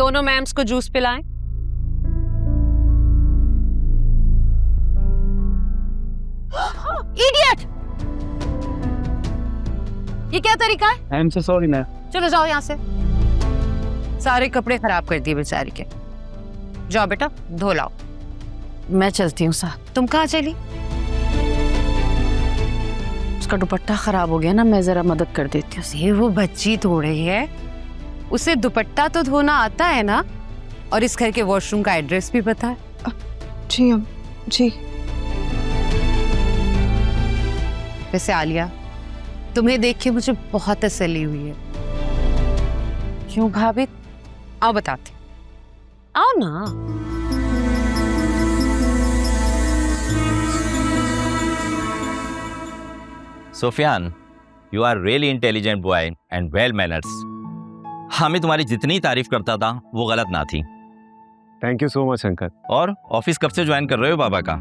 दोनों मैम्स को juice पिलाएं। Idiot! ये क्या तरीका है? I am so sorry ma'am. चलो जाओ यहाँ से। सारे कपड़े खराब कर दिए बेचारी के। जाओ बेटा धो लाओ। मैं चलती हूँ साथ। तुम कहाँ चली? उसका दुपट्टा खराब हो गया ना, मैं जरा मदद कर देती हूँ। ये वो बच्ची थोड़ी है, उसे दुपट्टा तो धोना आता है ना, और इस घर के वॉशरूम का एड्रेस भी पता है। जी जी। वैसे आलिया, तुम्हें देख के मुझे बहुत तसल्ली हुई है। क्यों भाभी? आओ बताते। आओ ना। Sufiyan, you are really intelligent boy and well manners. हाँ, मैं तुम्हारी जितनी तारीफ करता था वो गलत ना थी। Thank you so much uncle. और ऑफिस कब से ज्वाइन कर रहे हो बाबा का?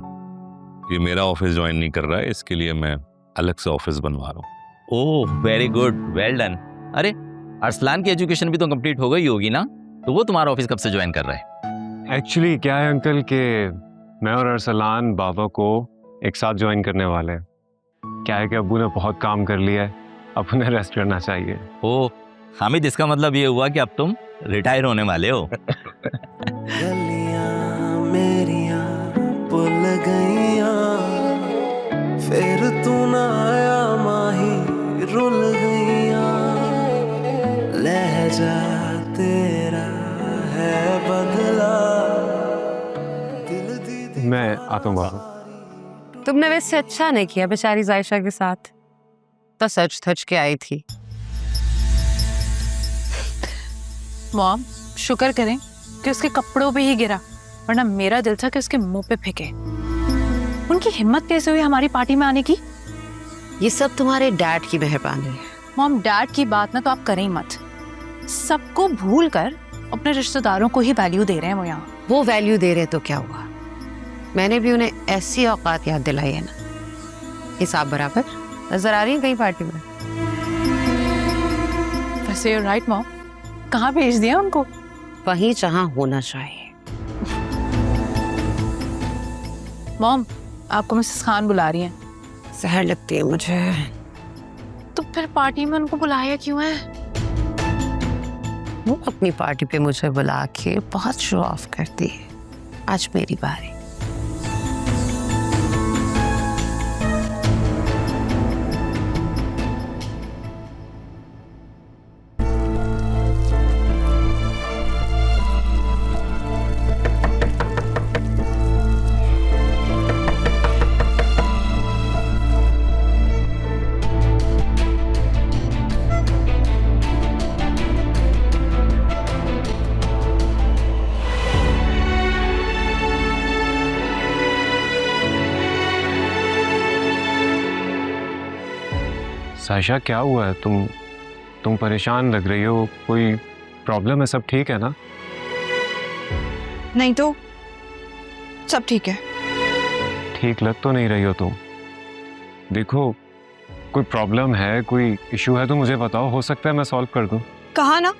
ये मेरा ऑफिस ज्वाइन नहीं कर रहा है, इसके लिए मैं अलग से ऑफिस बनवा रहा हूँ। Oh very good, well done. अरे अरसलान की एजुकेशन भी तो कंप्लीट हो गई होगी ना, तो वो तुम्हारा ऑफिस कब से ज्वाइन कर रहा है? एक्चुअली क्या है अंकल कि मैं और अरसलान बाबा को एक साथ ज्वाइन करने वाले हैं। क्या है कि अब्बू ने बहुत काम कर लिया है, अब उन्हें रेस्ट करना चाहिए। ओह हामिद, इसका मतलब ये हुआ कि अब तुम रिटायर होने वाले हो। गलियां मेरियां भुल गईयां, फिर तू ना आया माही रुल गईयां, लहजा तेरा है बदला, दिल दी मैं आता हूँ बाबा। तुमने वैसे अच्छा नहीं किया बेचारी जायशा के साथ, तो सच थच के आई थी। मॉम, शुक्र करें कि उसके कपड़ों पे ही गिरा, वरना मेरा दिल था कि उसके मुंह पे फेंके। उनकी हिम्मत कैसे हुई हमारी पार्टी में आने की? ये सब तुम्हारे डैड की मेहरबानी है। मॉम, डैड की बात ना तो आप करें ही मत। सबको भूल कर अपने रिश्तेदारों को ही वैल्यू दे रहे हैं वो यहाँ। वो वैल्यू दे रहे तो क्या हुआ, मैंने भी उन्हें ऐसी औकात याद दिलाई है ना। हिसाब बराबर नजर आ रही है कहीं पार्टी में? वैसे you're right मॉम, कहाँ भेज दिया उनको? वहीं जहाँ होना चाहिए। मॉम, आपको मिसेस खान बुला रही हैं। सहर लगती है मुझे। तो फिर पार्टी में उनको बुलाया क्यों है? वो अपनी पार्टी पे मुझे बुला के बहुत शो ऑफ करती है। आज मेरी बारी। सायशा क्या हुआ है? तुम परेशान लग रही हो, कोई प्रॉब्लम है? सब ठीक है ना? नहीं तो सब ठीक है। ठीक लग तो नहीं रही हो तुम। देखो, कोई प्रॉब्लम है, कोई इशू है तो मुझे बताओ, हो सकता है मैं सॉल्व कर दूं। कहा ना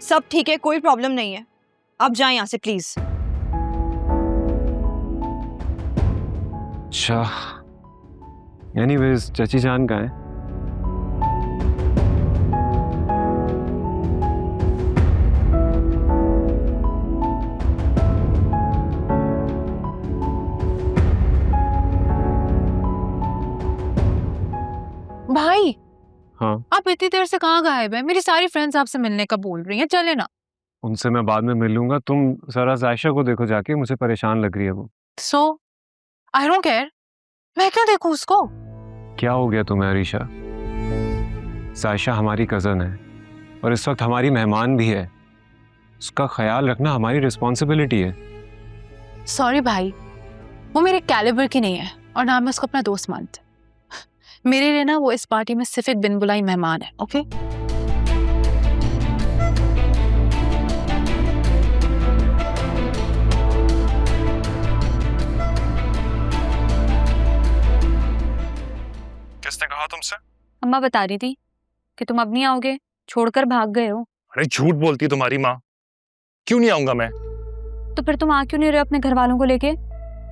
सब ठीक है, कोई प्रॉब्लम नहीं है। आप जाएं यहाँ से प्लीज। अच्छा, एनीवेज चची जान का है? भाई, हाँ, आप इतनी देर से कहाँ गायब है? मेरी सारी फ्रेंड्स आपसे मिलने का बोल रही हैं, चले ना। उनसे मैं बाद में मिल लूंगा। तुम जरा जायशा को देखो जाके, मुझे परेशान लग रही है वो। सो आई डोंट केयर, मैं क्यों देखूं उसको? क्या हो गया तुम्हें अरीशा? जायशा हमारी कजन है और इस वक्त हमारी मेहमान भी है। उसका ख्याल रखना हमारी रिस्पॉन्सिबिलिटी है। सॉरी भाई, वो मेरे कैलिबर की नहीं है और ना मैं उसको अपना दोस्त मानती। मेरे लिए ना वो इस पार्टी में सिर्फ एक बिन बुलाई मेहमान है। ओके? किसने कहा तुमसे? अम्मा बता रही थी कि तुम अब नहीं आओगे, छोड़कर भाग गए हो। अरे झूठ बोलती है तुम्हारी माँ। क्यों नहीं आऊंगा मैं? तो फिर तुम आ क्यों नहीं रहे अपने घर वालों को लेके?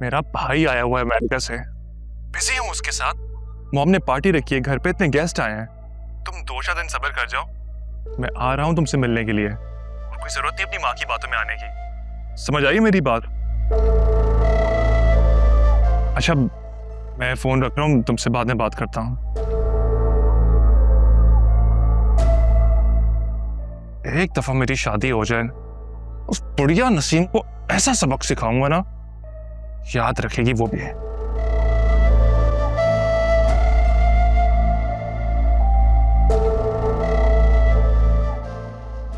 मेरा भाई आया हुआ है अमेरिका से, बिजी हूँ उसके साथ। मॉम ने पार्टी रखी है घर पे, इतने गेस्ट आए हैं। तुम 2-4 दिन सब्र कर जाओ, मैं आ रहा हूँ तुमसे मिलने के लिए। और कोई जरूरत नहीं अपनी माँ की बातों में आने की, समझ आई मेरी बात? अच्छा मैं फोन रख रहा हूँ, तुमसे बाद में बात करता हूँ। एक दफा मेरी शादी हो जाए, उस बुढ़िया नसीम को ऐसा सबक सिखाऊंगा ना, याद रखेगी वो भी है।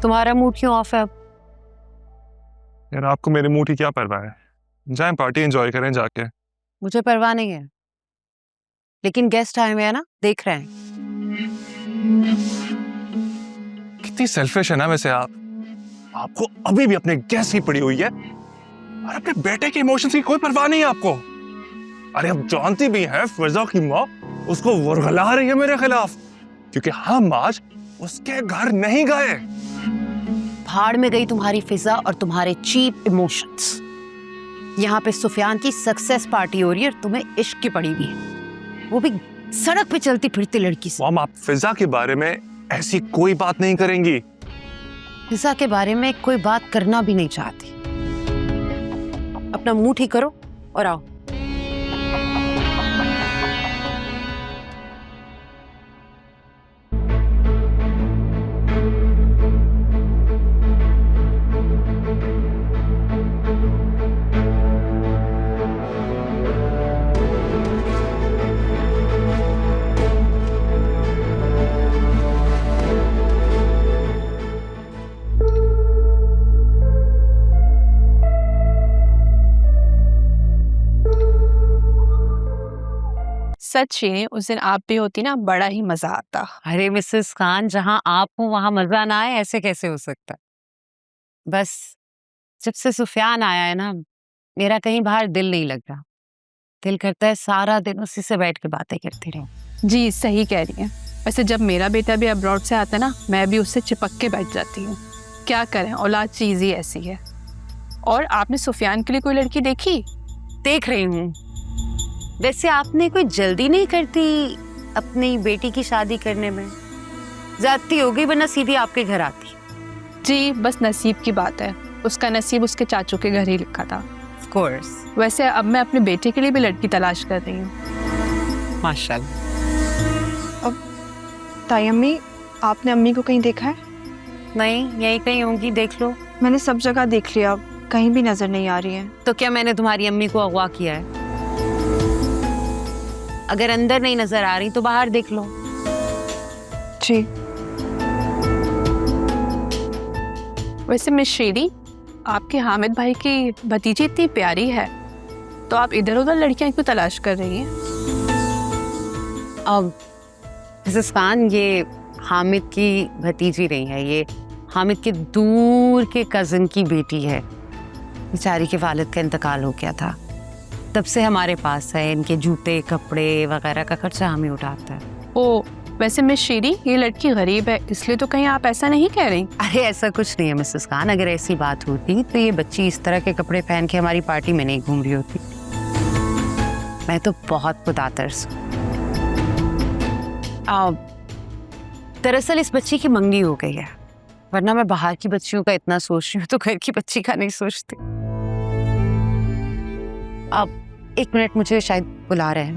तुम्हारा मूड क्यों ऑफ है अब? यार आपको मेरे मूड की क्या परवाह है? जाएं पार्टी एंजॉय करें जाके। मुझे परवाह नहीं है, लेकिन गेस्ट आए हुए हैं ना, देख रहे हैं। कितनी सेल्फिश है ना वैसे आपको अभी भी अपने गैस की पड़ी हुई है और अपने बेटे के इमोशंस की कोई परवाह नहीं है आपको। अरे अब जानती भी हैं फिजा की माँ उसको वरगला रही है मेरे खिलाफ, क्योंकि हम आज उसके घर नहीं गए। भाड़ में गई तुम्हारी फिजा और तुम्हारे चीप इमोशंस। यहाँ पे सुफियान की सक्सेस पार्टी हो रही है और तुम्हें इश्क की पड़ी हुई है, वो भी सड़क पे चलती फिरती लड़की से। मॉम आप फिजा के बारे में ऐसी कोई बात नहीं करेंगी। फिजा के बारे में कोई बात करना भी नहीं चाहती। अपना मुंह ठीक करो और आओ। सच ही उस दिन आप भी होती ना, बड़ा ही मजा आता। अरे मिसेस खान, जहां आप हो वहां मजा ना आए, ऐसे कैसे हो सकता है? बस जब से सुफियान आया है ना, मेरा कहीं बाहर दिल नहीं लग रहा। दिल करता है सारा दिन उसी से बैठ के बातें करती रहूं। जी सही कह रही हैं। वैसे जब मेरा बेटा भी अब्रॉड से आता है ना, मैं भी उससे चिपक के बैठ जाती हूँ। क्या करें, औलाद चीज ही ऐसी है। और आपने सुफियान के लिए कोई लड़की देखी? देख रही हूँ। वैसे आपने कोई जल्दी नहीं करती अपनी बेटी की शादी करने में? ज्यादती हो गई, वरना सीधी आपके घर आती। जी बस नसीब की बात है, उसका नसीब उसके चाचू के घर ही लिखा था। Of course. वैसे अब मैं अपने बेटे के लिए भी लड़की तलाश कर रही हूँ। माशाल्लाह। ताई अम्मी, आपने अम्मी को कहीं देखा है? नहीं, यही कहीं होंगी, देख लो। मैंने सब जगह देख लिया, कहीं भी नजर नहीं आ रही है। तो क्या मैंने तुम्हारी अम्मी को अगवा किया है? अगर अंदर नहीं नजर आ रही तो बाहर देख लो। जी। वैसे मिस श्रीदी, आपके हामिद भाई की भतीजी इतनी प्यारी है, तो आप इधर उधर लड़कियां क्यों तलाश कर रही हैं? अब मिसेस खान, ये हामिद की भतीजी नहीं है, ये हामिद के दूर के कज़न की बेटी है। बेचारी के वालिद का इंतकाल हो गया था, तब से हमारे पास है। इनके जूते कपड़े वगैरह का खर्चा हम ही उठाते हैं। ओ वैसे मिस श्रीदी, ये लड़की गरीब है, इसलिए तो कहीं आप ऐसा नहीं कह रही? अरे ऐसा कुछ नहीं है मिसेस खान। अगर ऐसी बात होती तो ये बच्ची इस तरह के कपड़े पहन के हमारी पार्टी में नहीं घूम रही होती। मैं तो बहुत खुदातर्स हूँ। दरअसल इस बच्ची की मंगनी हो गई है, वरना मैं बाहर की बच्चियों का इतना सोच रही हूँ तो घर की बच्ची का नहीं सोचती। अब 1 मिनट, मुझे शायद बुला रहे हैं।